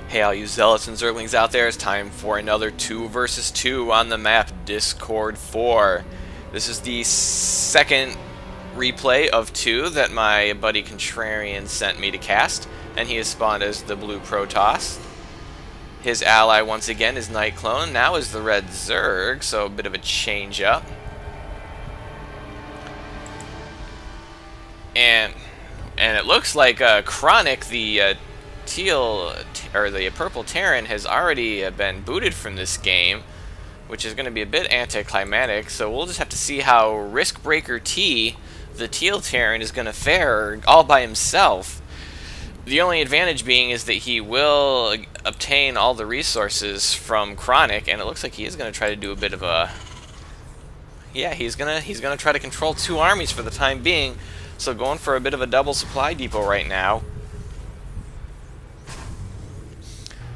Hey, all you zealots and zerglings out there, it's time for another 2 versus 2 on the map Discord 4. This is the second replay of 2 that my buddy Contrarian sent me to cast, and he has spawned as the blue Protoss. His ally once again is Night Clone, now is the red Zerg, so a bit of a change up. And it looks like Chronic, the teal or the purple Terran, has already been booted from this game, which is going to be a bit anticlimactic. So we'll just have to see how Riskbreaker T, the teal Terran, is going to fare all by himself. The only advantage being is that he will obtain all the resources from Chronic, and it looks like he is going to try to do a bit of a he's gonna try to control 2 armies for the time being. So going for a bit of a double supply depot right now.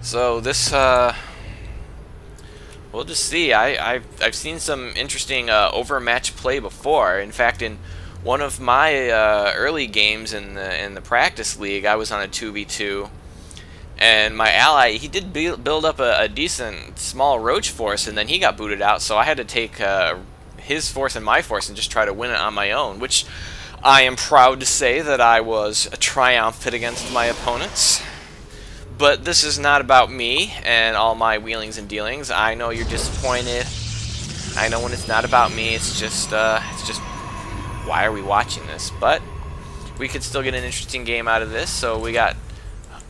So this, we'll just see. I've seen some interesting overmatch play before. In fact, in one of my early games in the practice league, I was on a 2v2, and my ally, he did build up a decent small roach force, and then he got booted out. So I had to take his force and my force and just try to win it on my own, which I am proud to say that I was triumphant against my opponents. But this is not about me and all my wheelings and dealings. I know you're disappointed. I know when it's not about me, it's just why are we watching this? But we could still get an interesting game out of this. So we got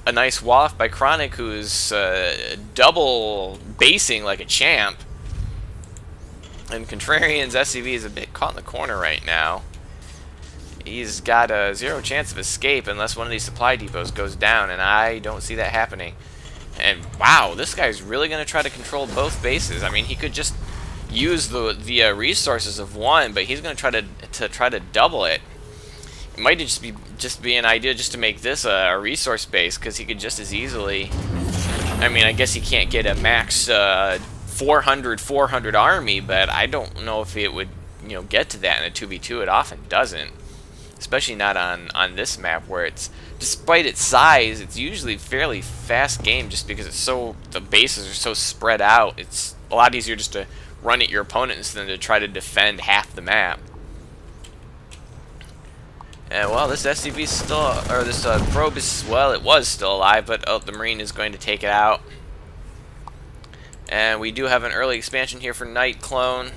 a nice wall off by Chronic, who's double basing like a champ. And Contrarian's SCV is a bit caught in the corner right now. He's got a 0 chance of escape unless one of these supply depots goes down, and I don't see that happening. And wow, this guy's really going to try to control both bases. I mean, he could just use the resources of one, but he's going to try to double it. It might just be an idea just to make this a resource base, because he could just as easily. I mean, I guess he can't get a max 400 army, but I don't know if it would get to that in a 2v2. It often doesn't. Especially not on this map, where it's, despite its size, it's usually a fairly fast game just because the bases are so spread out. It's a lot easier just to run at your opponents than to try to defend half the map. And well, this SCV is still, or this probe is, well, it was still alive, but the Marine is going to take it out. And we do have an early expansion here for Night Clone.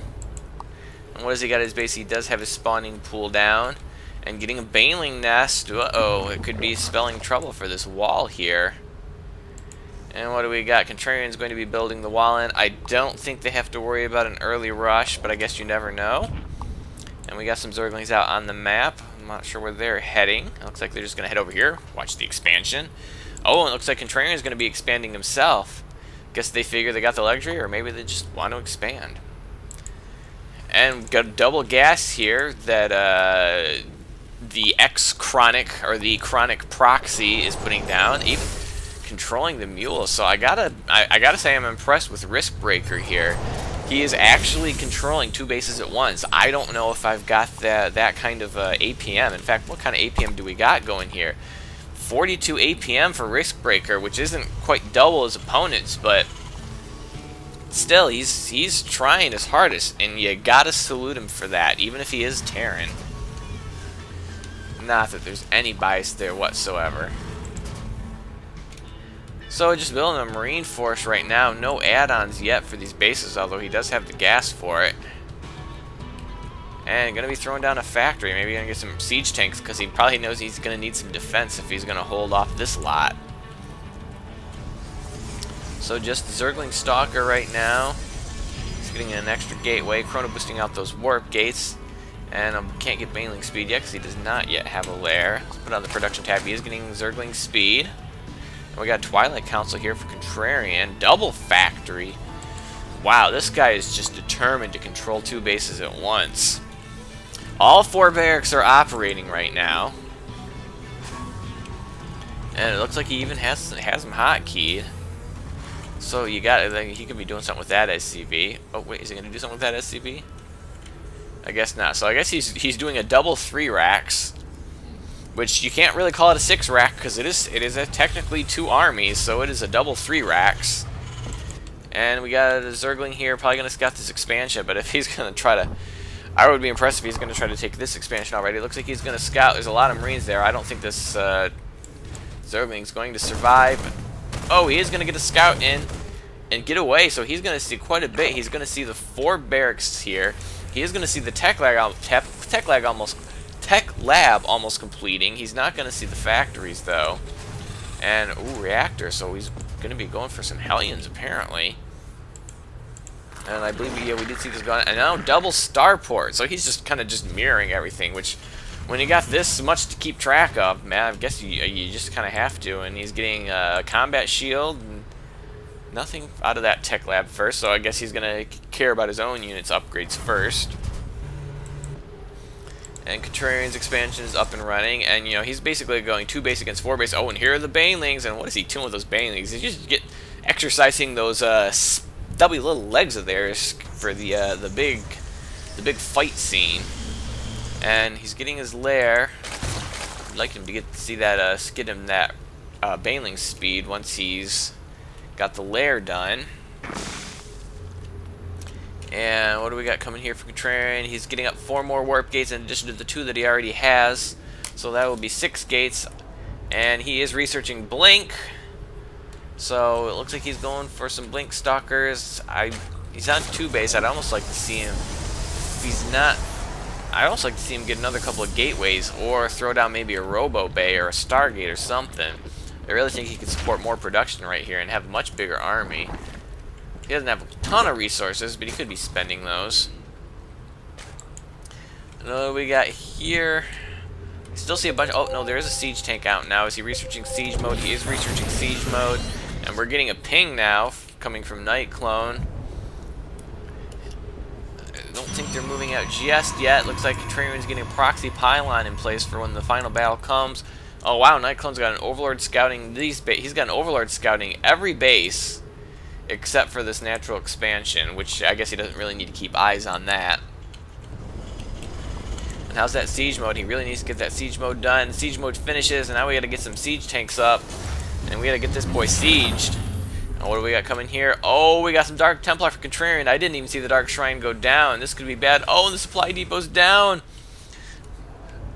And what has he got at his base? He does have his spawning pool down. And getting a Baneling nest, uh-oh, it could be spelling trouble for this wall here. And what do we got? Contrarian's going to be building the wall in. I don't think they have to worry about an early rush, but I guess you never know. And we got some Zerglings out on the map. I'm not sure where they're heading. It looks like they're just going to head over here, watch the expansion. Oh, and it looks like Contrarian's going to be expanding himself. Guess they figure they got the luxury, or maybe they just want to expand. And we've got a double gas here that the Chronic, or the Chronic proxy, is putting down, even controlling the mule. So I gotta say I'm impressed with Riskbreaker here. He is actually controlling 2 bases at once. I don't know if I've got that kind of APM. In fact, what kind of APM do we got going here? 42 APM for Riskbreaker, which isn't quite double his opponent's, but still, he's trying his hardest, and you gotta salute him for that, even if he is Terran. Not that there's any bias there whatsoever. So just building a Marine force right now. No add-ons yet for these bases, although he does have the gas for it. And going to be throwing down a factory. Maybe going to get some siege tanks, because he probably knows he's going to need some defense if he's going to hold off this lot. So just Zergling Stalker right now. He's getting an extra gateway. Chrono boosting out those warp gates. And can't get Baneling speed yet because he does not yet have a lair. Let's put on the production tab. He is getting Zergling speed. And we got Twilight Council here for Contrarian. Double factory. Wow, this guy is just determined to control 2 bases at once. All 4 barracks are operating right now. And it looks like he even has them hotkeyed. So you got, he could be doing something with that SCV. Oh wait, is he going to do something with that SCV? I guess not. So I guess he's doing a double 3 racks, which you can't really call it a 6-rack because it is technically 2 armies, so it is a double 3 racks. And we got a Zergling here, probably going to scout this expansion, but if he's going to try to... I would be impressed if he's going to try to take this expansion already. It looks like he's going to scout. There's a lot of Marines there. I don't think this Zergling's going to survive. Oh, he is going to get a scout in and get away, so he's going to see quite a bit. He's going to see the 4 barracks here. He is going to see the tech lab almost completing. He's not going to see the factories, though. And, ooh, reactor, so he's going to be going for some Hellions, apparently. And I believe, yeah, we did see this going. And now double starport, so he's just kind of just mirroring everything, which, when you got this much to keep track of, man, I guess you just kind of have to. And he's getting a combat shield, and nothing out of that tech lab first, so I guess he's going to care about his own units upgrades first. And Contrarian's expansion is up and running, and you know he's basically going 2 base against 4 base. Oh, and here are the Banelings, and what is he doing with those Banelings? He's just exercising those stubby little legs of theirs for the big fight scene. And he's getting his lair. I'd like him to get him that Baneling speed once he's got the lair done. And what do we got coming here for Contrarian? He's getting up 4 more warp gates in addition to the 2 that he already has. So that will be 6 gates. And he is researching Blink. So it looks like he's going for some Blink Stalkers. He's on 2 base. I'd almost like to see him. If he's not, I'd also like to see him get another couple of gateways or throw down maybe a Robo Bay or a Stargate or something. I really think he could support more production right here and have a much bigger army. He doesn't have a ton of resources, but he could be spending those. What we got here? I still see a bunch. Oh, no, there is a siege tank out now. Is he researching siege mode? He is researching siege mode. And we're getting a ping now coming from Night Clone. I don't think they're moving out just yet. Looks like Contrarian's getting a proxy pylon in place for when the final battle comes. Oh, wow, Night Clone's got an Overlord scouting these he's got an Overlord scouting every base except for this natural expansion, which I guess he doesn't really need to keep eyes on that. And how's that siege mode? He really needs to get that siege mode done. Siege mode finishes, and now we got to get some siege tanks up, and we got to get this boy sieged. And what do we got coming here? Oh, we got some Dark Templar for Contrarian. I didn't even see the Dark Shrine go down. This could be bad. Oh, and the supply depot's down.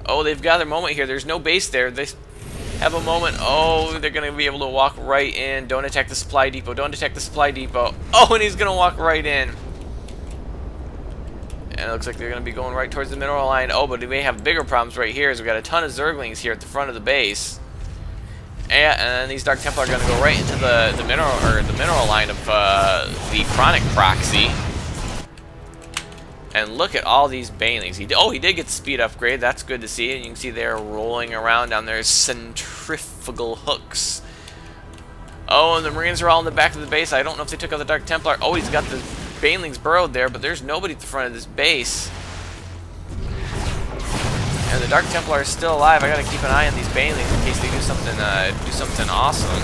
Oh, they've got their moment here. There's no base there. They have a moment. Oh, they're going to be able to walk right in. Don't attack the supply depot. Don't attack the supply depot. Oh, and he's going to walk right in. And it looks like they're going to be going right towards the mineral line. Oh, but we may have bigger problems right here. Is we got a ton of Zerglings here at the front of the base. And these Dark Templar are going to go right into the mineral line of the Chronic Proxy. And look at all these Banelings. He did get the speed upgrade. That's good to see. And you can see they're rolling around down their centrifugal hooks. Oh, and the Marines are all in the back of the base. I don't know if they took out the Dark Templar. Oh, he's got the Banelings burrowed there, but there's nobody at the front of this base. And the Dark Templar is still alive. I gotta keep an eye on these Banelings in case they do something awesome.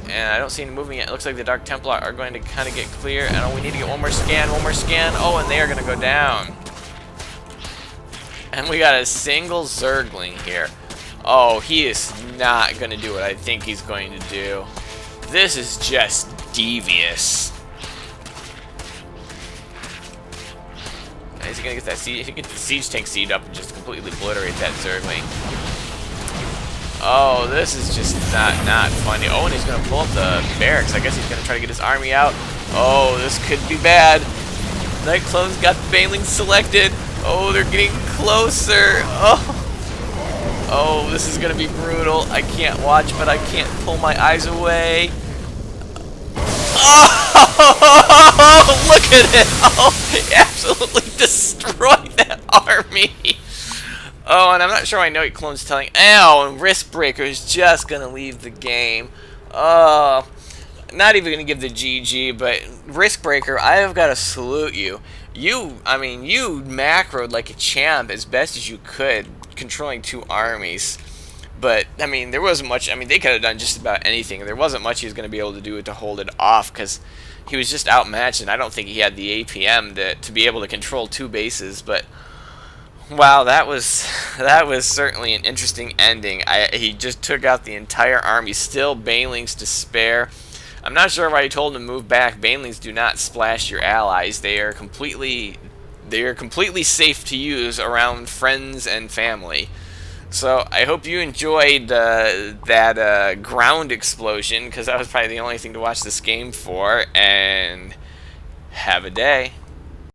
And I don't see any movement yet. It looks like the Dark Templar are going to kind of get clear. And we need to get one more scan. Oh, and they are going to go down. And we got a single Zergling here. Oh, he is not going to do what I think he's going to do. This is just devious. Is he going to get that siege? He can get the siege tank seed up and just completely obliterate that Zergling. Oh, this is just not funny. Oh, and he's going to pull up the barracks. I guess he's going to try to get his army out. Oh, this could be bad. Night Clone's got the Banelings selected. Oh, they're getting closer. Oh, this is going to be brutal. I can't watch, but I can't pull my eyes away. Oh, look at it. Oh, he absolutely destroyed that army. Oh, and I'm not sure why Night Clone's telling. Ow, and Riskbreaker is just going to leave the game. Not even going to give the GG, but Riskbreaker, I have got to salute you. You macroed like a champ as best as you could, controlling 2 armies. But, I mean, there wasn't much. I mean, they could have done just about anything. There wasn't much he was going to be able to do to hold it off because he was just outmatched, and I don't think he had the APM to be able to control 2 bases. But Wow, that was certainly an interesting ending. He just took out the entire army, still banelings to spare. I'm not sure why he told him to move back. Banelings do not splash your allies. They are completely safe to use around friends and family. So I hope you enjoyed that ground explosion, because that was probably the only thing to watch this game for. And have a day.